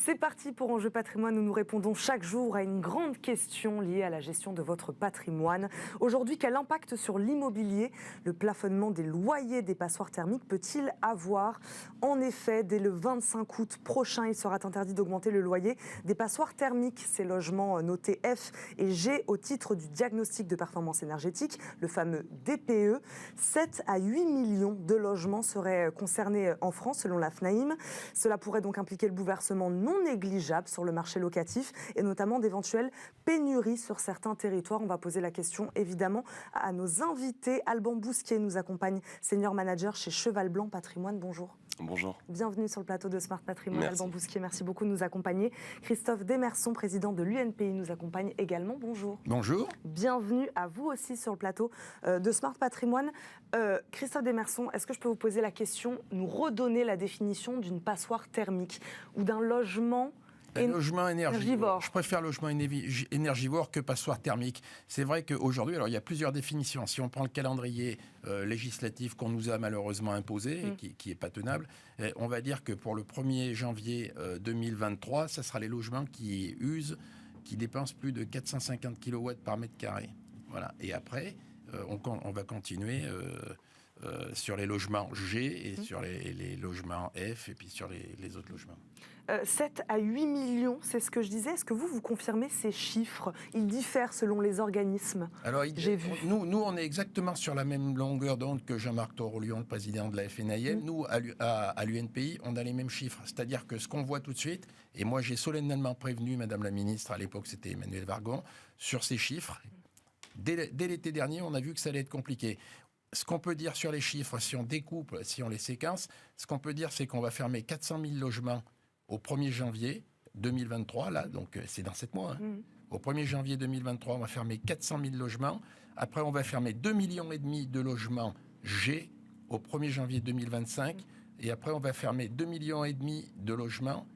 C'est parti pour Enjeu Patrimoine où nous répondons chaque jour à une grande question liée à la gestion de votre patrimoine. Aujourd'hui, quel impact sur l'immobilier le plafonnement des loyers des passoires thermiques peut-il avoir? En effet, dès le 25 août prochain, il sera interdit d'augmenter le loyer des passoires thermiques, ces logements notés F et G au titre du diagnostic de performance énergétique, le fameux DPE. 7 à 8 millions de logements seraient concernés en France selon la FNAIM. Cela pourrait donc impliquer le bouleversement non négligeable sur le marché locatif et notamment d'éventuelles pénuries sur certains territoires. On va poser la question évidemment à nos invités. Alban Bousquier nous accompagne, senior manager chez Cheval Blanc Patrimoine. Bonjour. Bonjour. Bienvenue sur le plateau de Smart Patrimoine. Merci. Alban Bousquier, merci beaucoup de nous accompagner. Christophe Desmerson, président de l'UNPI, nous accompagne également. Bonjour. Bonjour. Bienvenue à vous aussi sur le plateau de Smart Patrimoine. Christophe Desmerson, est-ce que je peux vous poser la question, nous redonner la définition d'une passoire thermique ou d'un logement logement énergivore. Je préfère logement énergivore que passoire thermique. C'est vrai qu'aujourd'hui, alors il y a plusieurs définitions. Si on prend le calendrier législatif qu'on nous a malheureusement imposé, et qui n'est pas tenable, on va dire que pour le 1er janvier 2023, ça sera les logements qui dépensent plus de 450 kW par mètre carré. Voilà. Et après, on va continuer sur les logements G et sur les logements F et puis sur les autres logements. 7 à 8 millions, c'est ce que je disais. Est-ce que vous confirmez ces chiffres? Ils diffèrent selon les organismes. Alors, nous, on est exactement sur la même longueur d'onde que Jean-Marc Torolion, le président de la FNAIM. Nous, à l'UNPI, on a les mêmes chiffres. C'est-à-dire que ce qu'on voit tout de suite, et moi j'ai solennellement prévenu Madame la Ministre, à l'époque c'était Emmanuel Vargon, sur ces chiffres. Dès l'été dernier, on a vu que ça allait être compliqué. Ce qu'on peut dire sur les chiffres, si on découpe, si on les séquence, ce qu'on peut dire, c'est qu'on va fermer 400 000 logements au 1er janvier 2023, là, donc c'est dans 7 mois. Au 1er janvier 2023, on va fermer 400 000 logements. Après, on va fermer 2,5 millions de logements G au 1er janvier 2025. Et après, on va fermer 2,5 millions de logements,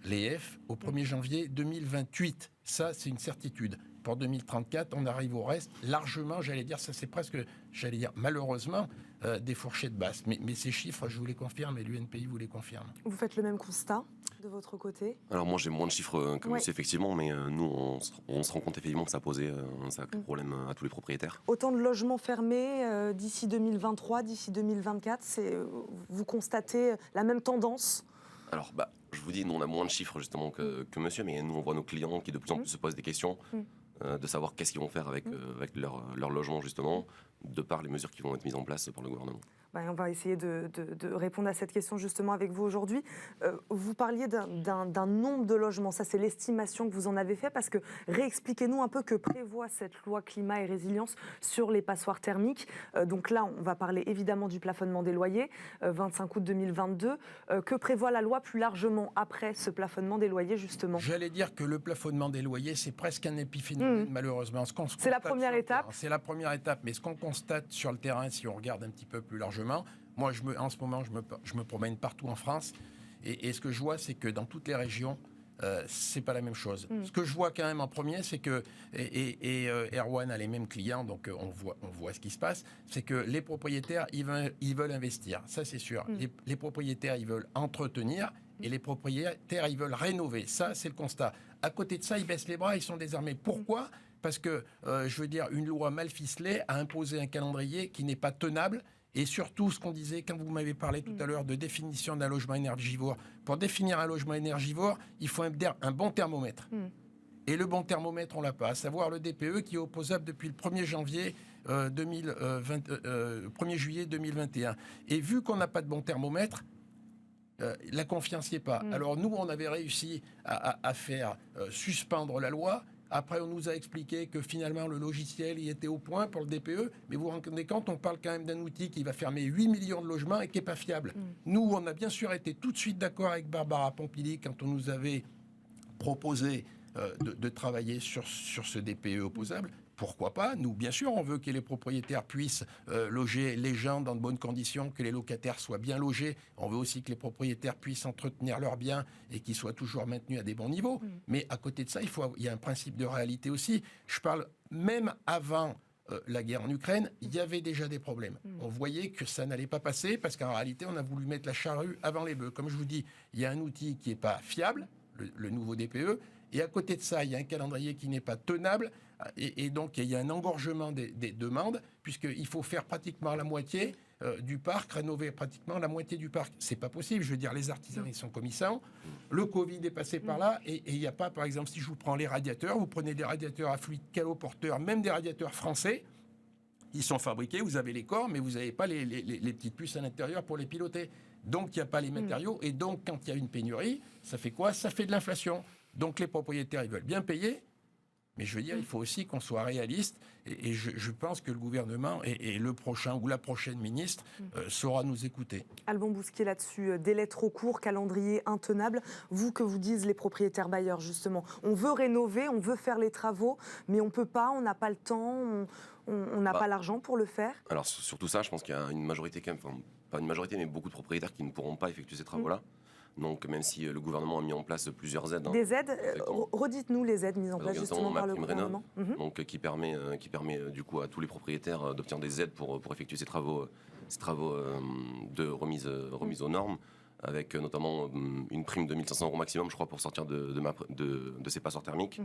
les F, au 1er janvier 2028. Ça, c'est une certitude. Pour 2034, on arrive au reste largement, j'allais dire, ça c'est presque, malheureusement, des fourchettes basses. Mais ces chiffres, je vous les confirme et l'UNPI vous les confirme. Vous faites le même constat de votre côté? Alors moi j'ai moins de chiffres que monsieur effectivement, mais nous on se rend compte effectivement que ça posait un sacré problème à tous les propriétaires. Autant de logements fermés d'ici 2023, d'ici 2024, vous constatez la même tendance? Alors je vous dis, nous on a moins de chiffres justement que monsieur, mais nous on voit nos clients qui de plus en plus se posent des questions. De savoir qu'est-ce qu'ils vont faire avec leur logement justement, de par les mesures qui vont être mises en place par le gouvernement. On va essayer de répondre à cette question justement avec vous aujourd'hui. Vous parliez d'un nombre de logements, ça c'est l'estimation que vous en avez fait, parce que réexpliquez-nous un peu que prévoit cette loi climat et résilience sur les passoires thermiques. Donc là, on va parler évidemment du plafonnement des loyers, 25 août 2022. Que prévoit la loi plus largement après ce plafonnement des loyers justement? J'allais dire que le plafonnement des loyers, c'est presque un épiphénomène malheureusement. C'est la première étape. C'est la première étape, mais ce qu'on constate sur le terrain, si on regarde un petit peu plus largement, moi, en ce moment, je me promène partout en France et ce que je vois, c'est que dans toutes les régions, c'est pas la même chose. Ce que je vois quand même en premier, c'est que, Erwan a les mêmes clients, donc on voit ce qui se passe, c'est que les propriétaires, ils veulent investir, ça c'est sûr. Les propriétaires, ils veulent entretenir et les propriétaires, ils veulent rénover. Ça, c'est le constat. À côté de ça, ils baissent les bras, ils sont désarmés. Pourquoi ? Parce que, une loi mal ficelée a imposé un calendrier qui n'est pas tenable. Et surtout, ce qu'on disait, quand vous m'avez parlé tout à l'heure de définition d'un logement énergivore, pour définir un logement énergivore, il faut un bon thermomètre. Et le bon thermomètre, on l'a pas, à savoir le DPE qui est opposable depuis le 1er janvier 1er juillet 2021. Et vu qu'on n'a pas de bon thermomètre, la confiance n'y est pas. Alors nous, on avait réussi à faire suspendre la loi. Après, on nous a expliqué que finalement, le logiciel y était au point pour le DPE. Mais vous vous rendez compte, on parle quand même d'un outil qui va fermer 8 millions de logements et qui n'est pas fiable. Nous, on a bien sûr été tout de suite d'accord avec Barbara Pompili quand on nous avait proposé de travailler sur ce DPE opposable. Pourquoi pas? Nous, bien sûr, on veut que les propriétaires puissent loger les gens dans de bonnes conditions, que les locataires soient bien logés. On veut aussi que les propriétaires puissent entretenir leurs biens et qu'ils soient toujours maintenus à des bons niveaux. Mais à côté de ça, il y a un principe de réalité aussi. Je parle même avant la guerre en Ukraine, il y avait déjà des problèmes. On voyait que ça n'allait pas passer parce qu'en réalité, on a voulu mettre la charrue avant les bœufs. Comme je vous dis, il y a un outil qui n'est pas fiable. le nouveau DPE. Et à côté de ça, il y a un calendrier qui n'est pas tenable. Et donc, il y a un engorgement des demandes, puisqu'il faut faire pratiquement la moitié du parc, rénover pratiquement la moitié du parc. C'est pas possible. Je veux dire, les artisans, ils sont comme ils sont. Le Covid est passé par là. Et il n'y a pas, par exemple, si je vous prends les radiateurs, vous prenez des radiateurs à fluide caloporteur, même des radiateurs français. Ils sont fabriqués, vous avez les corps, mais vous n'avez pas les petites puces à l'intérieur pour les piloter. Donc, il n'y a pas les matériaux. Et donc, quand il y a une pénurie, ça fait quoi? Ça fait de l'inflation. Donc, les propriétaires, ils veulent bien payer. Mais je veux dire, il faut aussi qu'on soit réaliste. Et je pense que le gouvernement et le prochain ou la prochaine ministre saura nous écouter. Alban Bousquier, là-dessus, délai trop court, calendrier intenable. Vous, que vous disent les propriétaires bailleurs, justement? On veut rénover, on veut faire les travaux, mais on ne peut pas, on n'a pas le temps, on n'a pas l'argent pour le faire. Alors, surtout ça, je pense qu'il y a une majorité, quand même, enfin, pas une majorité, mais beaucoup de propriétaires qui ne pourront pas effectuer ces travaux-là. Donc, même si le gouvernement a mis en place plusieurs aides. Des aides, redites-nous les aides mises en place justement par le gouvernement. Donc, qui permet du coup à tous les propriétaires d'obtenir des aides pour effectuer ces travaux de remise aux normes, avec notamment une prime de 1 500 € maximum, je crois, pour sortir de ces passoires thermiques.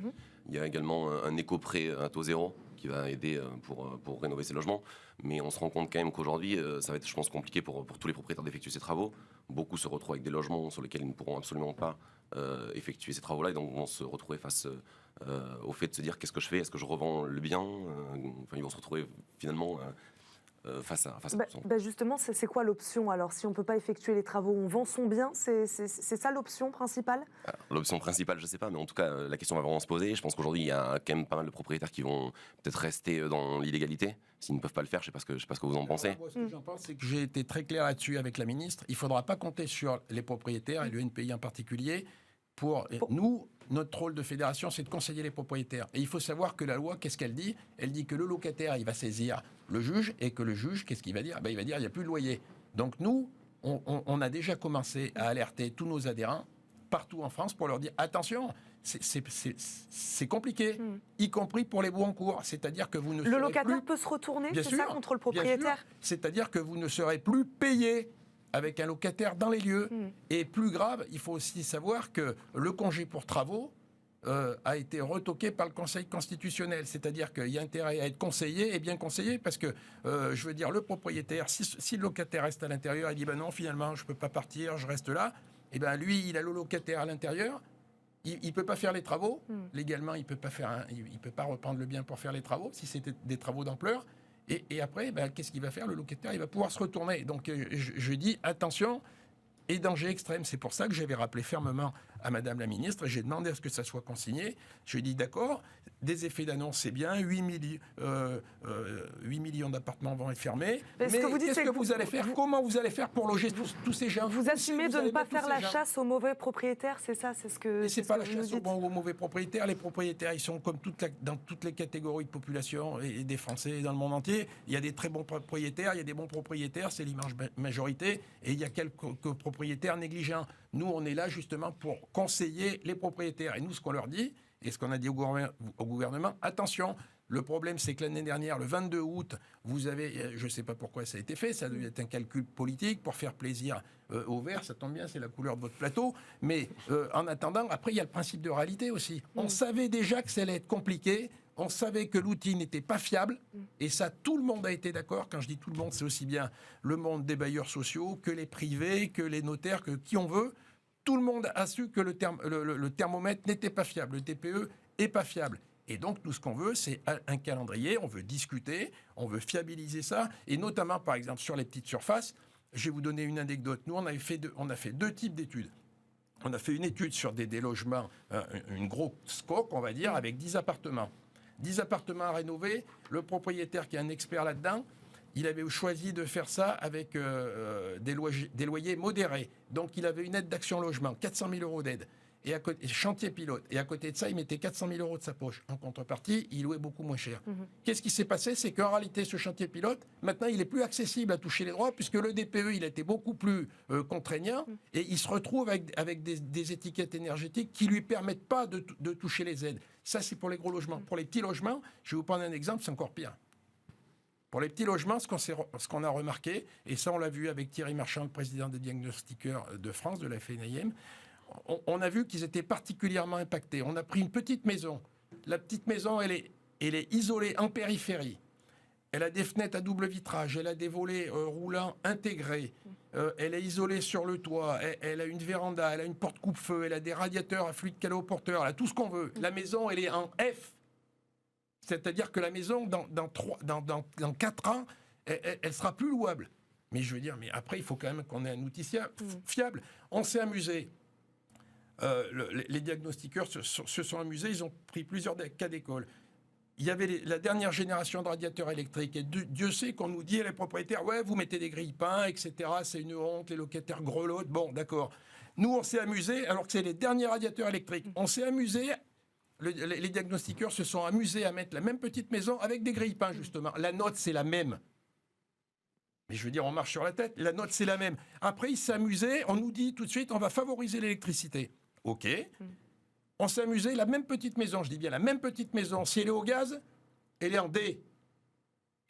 Il y a également un éco-prêt à taux zéro qui va aider pour rénover ces logements. Mais on se rend compte quand même qu'aujourd'hui, ça va être, je pense, compliqué pour tous les propriétaires d'effectuer ces travaux. Beaucoup se retrouvent avec des logements sur lesquels ils ne pourront absolument pas effectuer ces travaux-là, et donc vont se retrouver face au fait de se dire qu'est-ce que je fais, est-ce que je revends le bien, ils vont se retrouver finalement face à ça. Justement, c'est quoi l'option alors? Si on ne peut pas effectuer les travaux, on vend son bien, c'est ça l'option principale? L'option principale, je ne sais pas, mais en tout cas, la question va vraiment se poser. Je pense qu'aujourd'hui, il y a quand même pas mal de propriétaires qui vont peut-être rester dans l'illégalité. S'ils ne peuvent pas le faire, je ne sais pas ce que vous en pensez. Moi, ce que j'en pense, c'est que j'ai été très clair là-dessus avec la ministre. Il ne faudra pas compter sur les propriétaires, et l'UNPI en particulier. Nous, notre rôle de fédération, c'est de conseiller les propriétaires. Et il faut savoir que la loi, qu'est-ce qu'elle dit? Elle dit que le locataire, il va saisir le juge, et que le juge, qu'est-ce qu'il va dire? Il va dire il n'y a plus de loyer. Donc nous, on a déjà commencé à alerter tous nos adhérents, partout en France, pour leur dire attention, c'est compliqué, y compris pour les baux en cours. C'est-à-dire que vous ne Le locataire peut se retourner, c'est ça, contre le propriétaire? C'est-à-dire que vous ne serez plus payé avec un locataire dans les lieux. Et plus grave, il faut aussi savoir que le congé pour travaux a été retoqué par le Conseil constitutionnel. C'est-à-dire qu'il y a intérêt à être conseillé, et bien conseillé, parce que, je veux dire, le propriétaire, si le locataire reste à l'intérieur, il dit, non, finalement, je ne peux pas partir, je reste là, et bien lui, il a le locataire à l'intérieur, il ne peut pas faire les travaux, légalement, il ne peut pas reprendre le bien pour faire les travaux, si c'était des travaux d'ampleur. Et après, qu'est-ce qu'il va faire? Le locataire, il va pouvoir se retourner. Donc, je dis, attention, et danger extrême. C'est pour ça que j'avais rappelé fermement à Madame la Ministre, et j'ai demandé à ce que ça soit consigné. Je dis, d'accord, des effets d'annonce, c'est bien, 8 millions d'appartements vont être fermés. Mais qu'est-ce que vous allez faire? Comment vous allez faire pour loger tous ces gens? Vous assumez de ne pas faire la chasse aux mauvais propriétaires, c'est ça? C'est ce que. Et c'est pas la chasse aux mauvais propriétaires. Les propriétaires, ils sont comme dans toutes les catégories de population et des Français et dans le monde entier. Il y a des très bons propriétaires, il y a des bons propriétaires, c'est l'immense majorité, et il y a quelques propriétaires négligents. Nous, on est là justement pour conseiller les propriétaires. Et nous, ce qu'on leur dit, et ce qu'on a dit au gouvernement, attention, le problème, c'est que l'année dernière, le 22 août, vous avez, je ne sais pas pourquoi ça a été fait, ça devait être un calcul politique pour faire plaisir aux Verts, ça tombe bien, c'est la couleur de votre plateau, mais en attendant, après, il y a le principe de réalité aussi. On savait déjà que ça allait être compliqué, on savait que l'outil n'était pas fiable, et ça, tout le monde a été d'accord. Quand je dis tout le monde, c'est aussi bien le monde des bailleurs sociaux, que les privés, que les notaires, que qui on veut. Tout le monde a su que le thermomètre n'était pas fiable, le TPE n'est pas fiable. Et donc, nous, ce qu'on veut, c'est un calendrier, on veut discuter, on veut fiabiliser ça, et notamment, par exemple, sur les petites surfaces. Je vais vous donner une anecdote. Nous, on a fait deux types d'études. On a fait une étude sur des logements, une grosse coque, on va dire, avec 10 appartements. 10 appartements à rénover. Le propriétaire, qui est un expert là-dedans, il avait choisi de faire ça avec des loyers modérés. Donc, il avait une aide d'action logement, 400 000 € d'aide. Et à côté, chantier pilote. Et à côté de ça, il mettait 400 000 € de sa poche. En contrepartie, il louait beaucoup moins cher. Qu'est-ce qui s'est passé? C'est qu'en réalité, ce chantier pilote, maintenant, il est plus accessible à toucher les droits, puisque le DPE, il a été beaucoup plus contraignant, et il se retrouve avec des étiquettes énergétiques qui ne lui permettent pas de toucher les aides. Ça, c'est pour les gros logements. Pour les petits logements, je vais vous prendre un exemple, c'est encore pire. Pour les petits logements, ce qu'on a remarqué, et ça, on l'a vu avec Thierry Marchand, le président des diagnostiqueurs de France, de la FNIM, on a vu qu'ils étaient particulièrement impactés. On a pris une petite maison. La petite maison, elle est isolée en périphérie. Elle a des fenêtres à double vitrage, elle a des volets roulants intégrés, elle est isolée sur le toit, elle a une véranda, elle a une porte coupe-feu, elle a des radiateurs à fluide caloporteur, elle a tout ce qu'on veut. La maison, elle est en F. C'est-à-dire que la maison, dans 4 ans, elle sera plus louable. Mais je veux dire, mais après, il faut quand même qu'on ait un outil fiable. On s'est amusé. Les diagnostiqueurs se sont amusés, ils ont pris plusieurs cas d'école. Il y avait la dernière génération de radiateurs électriques. Et Dieu sait qu'on nous dit, les propriétaires, ouais, vous mettez des grille-pains, etc. C'est une honte, les locataires grelottent. Bon, d'accord. Nous, on s'est amusés, alors que c'est les derniers radiateurs électriques. On s'est amusés, les diagnostiqueurs se sont amusés à mettre la même petite maison avec des grille-pains, justement. La note, c'est la même. Mais je veux dire, on marche sur la tête. La note, c'est la même. Après, ils s'amusaient. On nous dit tout de suite, on va favoriser l'électricité. OK. On s'est amusé, la même petite maison, je dis bien la même petite maison, si elle est au gaz, elle est en D.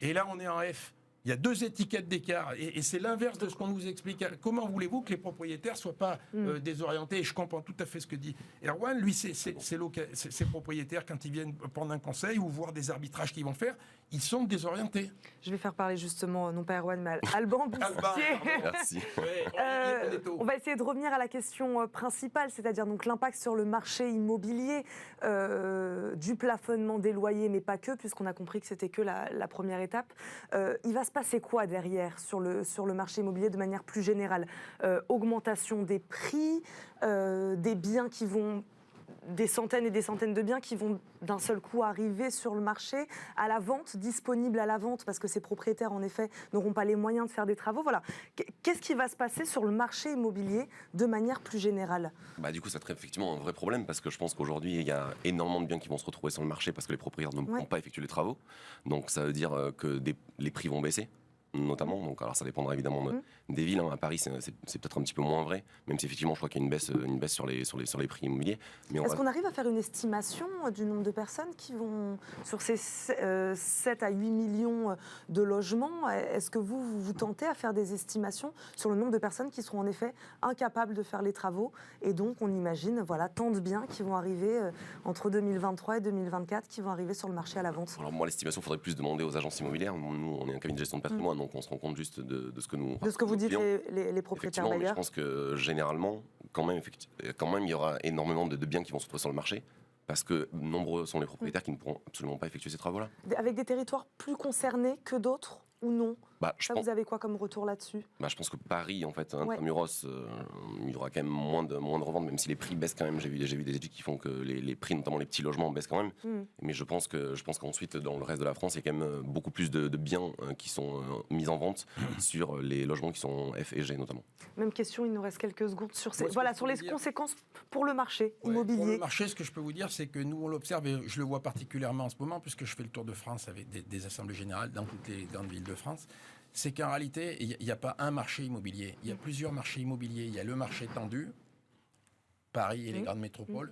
Et là, on est en F. Il y a 2 étiquettes d'écart. Et c'est l'inverse de ce qu'on nous explique. Comment voulez-vous que les propriétaires ne soient pas désorientés? Et je comprends tout à fait ce que dit Erwan. Lui, ces propriétaires, quand ils viennent prendre un conseil ou voir des arbitrages qu'ils vont faire, ils sont désorientés. Je vais faire parler justement, non pas Erwan, mais Alban Bousquier. Merci. On va essayer de revenir à la question principale, c'est-à-dire donc l'impact sur le marché immobilier du plafonnement des loyers, mais pas que, puisqu'on a compris que c'était que la première étape. Il va se passer quoi derrière sur le marché immobilier de manière plus générale? Augmentation des prix, des biens qui vont... des centaines et des centaines de biens qui vont d'un seul coup arriver sur le marché, à la vente, disponibles à la vente, parce que ces propriétaires, en effet, n'auront pas les moyens de faire des travaux. Voilà. Qu'est-ce qui va se passer sur le marché immobilier de manière plus générale? Du coup, ça serait effectivement un vrai problème, parce que je pense qu'aujourd'hui, il y a énormément de biens qui vont se retrouver sur le marché parce que les propriétaires ne pourront pas effectuer les travaux. Donc ça veut dire que les prix vont baisser, notamment. Donc, alors ça dépendra évidemment des villes. À Paris, c'est peut-être un petit peu moins vrai, même si effectivement, je crois qu'il y a une baisse sur les prix immobiliers. Est-ce qu'on arrive à faire une estimation du nombre de personnes qui vont, sur ces 7 à 8 millions de logements, est-ce que vous tentez à faire des estimations sur le nombre de personnes qui seront en effet incapables de faire les travaux, et donc on imagine tant de biens qui vont arriver entre 2023 et 2024 qui vont arriver sur le marché à la vente? Alors moi, l'estimation, il faudrait plus demander aux agences immobilières. Nous, on est un cabinet de gestion de patrimoine, donc on se rend compte juste de ce que nous... De ce que vous dites les propriétaires bailleurs. Je pense que généralement, quand même, il y aura énormément de biens qui vont se retrouver sur le marché, parce que nombreux sont les propriétaires qui ne pourront absolument pas effectuer ces travaux-là. Avec des territoires plus concernés que d'autres ou non? Vous avez quoi comme retour là-dessus? Je pense que Paris, en fait, intramuros, il y aura quand même moins de reventes, même si les prix baissent quand même. J'ai vu des études qui font que les prix, notamment les petits logements, baissent quand même. Mais je pense qu'ensuite, dans le reste de la France, il y a quand même beaucoup plus de biens qui sont mis en vente sur les logements qui sont F et G, notamment. Même question, il nous reste quelques secondes sur les conséquences pour le marché immobilier. Pour le marché, ce que je peux vous dire, c'est que nous, on l'observe, et je le vois particulièrement en ce moment, puisque je fais le tour de France avec des assemblées générales dans toutes les grandes villes de France. C'est qu'en réalité, il n'y a pas un marché immobilier. Il y a plusieurs marchés immobiliers. Il y a le marché tendu, Paris et les grandes métropoles.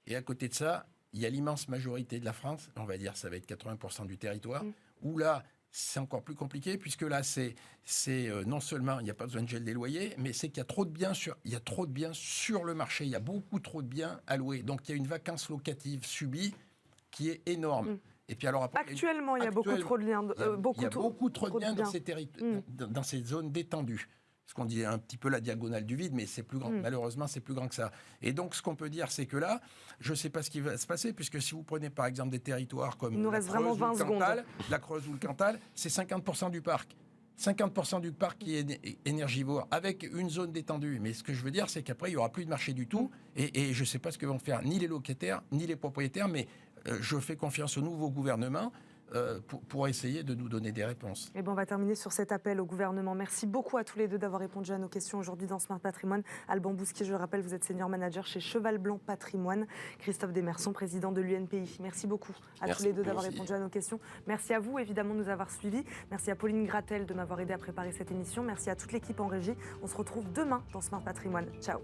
Et à côté de ça, il y a l'immense majorité de la France, on va dire ça va être 80% du territoire, où là, c'est encore plus compliqué, puisque là, c'est non seulement il n'y a pas besoin de gel des loyers, mais c'est qu'il y a trop de biens sur le marché. Il y a beaucoup trop de biens à louer. Donc il y a une vacance locative subie qui est énorme. Et puis alors après, actuellement, il y a beaucoup trop de liens. Il y a beaucoup trop de biens dans ces dans ces zones détendues. Ce qu'on dit un petit peu la diagonale du vide, mais c'est plus grand. Malheureusement, c'est plus grand que ça. Et donc, ce qu'on peut dire, c'est que là, je ne sais pas ce qui va se passer, puisque si vous prenez par exemple des territoires comme la Creuse ou le Cantal, c'est 50% du parc. 50% du parc qui est énergivore, avec une zone détendue. Mais ce que je veux dire, c'est qu'après, il n'y aura plus de marché du tout. Et je ne sais pas ce que vont faire ni les locataires, ni les propriétaires, mais je fais confiance au nouveau gouvernement pour essayer de nous donner des réponses. Et on va terminer sur cet appel au gouvernement. Merci beaucoup à tous les deux d'avoir répondu à nos questions aujourd'hui dans Smart Patrimoine. Alban Bousquier, je le rappelle, vous êtes senior manager chez Cheval Blanc Patrimoine. Christophe Desmerson, président de l'UNPI. Merci beaucoup à tous les deux d'avoir répondu à nos questions. Merci à vous, évidemment, de nous avoir suivis. Merci à Pauline Gratel de m'avoir aidé à préparer cette émission. Merci à toute l'équipe en régie. On se retrouve demain dans Smart Patrimoine. Ciao.